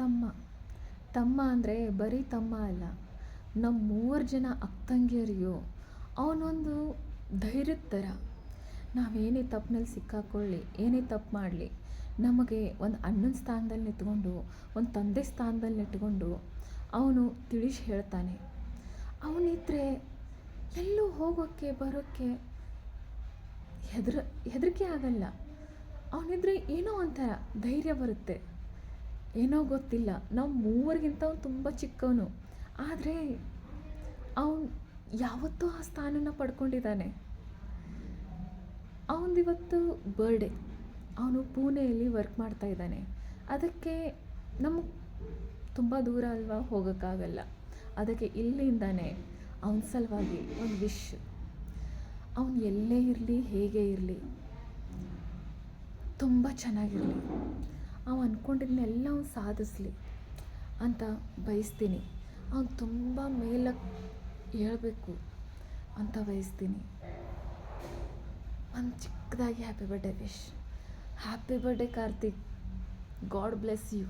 ತಮ್ಮ. ತಮ್ಮ ಅಂದರೆ ಬರೀ ತಮ್ಮ ಅಲ್ಲ, ನಮ್ಮ 3 ಜನ ಅಕ್ಕ ತಂಗಿಯರಿಗೂ ಅವನೊಂದು ಧೈರ್ಯದ ಥರ. ನಾವೇನೇ ತಪ್ಪಿನಲ್ಲಿ ಸಿಕ್ಕಾಕೊಳ್ಳಿ, ಏನೇ ತಪ್ಪು ಮಾಡಲಿ, ನಮಗೆ ಒಂದು ಅಣ್ಣನ ಸ್ಥಾನದಲ್ಲಿ ನಿಂತ್ಕೊಂಡು, ಒಂದು ತಂದೆ ಸ್ಥಾನದಲ್ಲಿ ನಿಂತ್ಕೊಂಡು ಅವನು ತಿಳಿಸಿ ಹೇಳ್ತಾನೆ. ಅವನಿದ್ದರೆ ಎಲ್ಲೂ ಹೋಗೋಕ್ಕೆ ಬರೋಕ್ಕೆ ಹೆದರಿಕೆ ಆಗಲ್ಲ. ಅವನಿದ್ರೆ ಏನೋ ಒಂಥರ ಧೈರ್ಯ ಬರುತ್ತೆ. ಏನೋ ಗೊತ್ತಿಲ್ಲ, ನಾವು 3ಗಿಂತ ಅವ್ನು ತುಂಬ ಚಿಕ್ಕವನು, ಆದರೆ ಅವನು ಯಾವತ್ತೂ ಆ ಸ್ಥಾನನ ಪಡ್ಕೊಂಡಿದ್ದಾನೆ. ಅವನದಿವತ್ತು ಬರ್ಡೇ. ಅವನು ಪುಣೆಯಲ್ಲಿ ವರ್ಕ್ ಮಾಡ್ತಾ ಇದ್ದಾನೆ. ಅದಕ್ಕೆ ನಮಗೆ ತುಂಬ ದೂರ ಅಲ್ವಾ, ಹೋಗೋಕ್ಕಾಗಲ್ಲ. ಅದಕ್ಕೆ ಇಲ್ಲಿಂದಾನೆ ಅವನ ಸಲುವಾಗಿ ಒಂದು ವಿಶ್. ಅವನು ಎಲ್ಲೇ ಇರಲಿ, ಹೇಗೆ ಇರಲಿ, ತುಂಬ ಚೆನ್ನಾಗಿರಲಿ, ಅವ ಅಂದ್ಕೊಂಡಿದ್ದನ್ನೆಲ್ಲ ಅವ್ನು ಸಾಧಿಸಲಿ ಅಂತ ಬಯಸ್ತೀನಿ. ಅವ್ನು ತುಂಬ ಮೇಲಕ್ಕೆ ಏಳಬೇಕು ಅಂತ ಬಯಸ್ತೀನಿ. ಒಂದು ಚಿಕ್ಕದಾಗಿ happy birthday wish. Happy birthday Karthik. God bless you.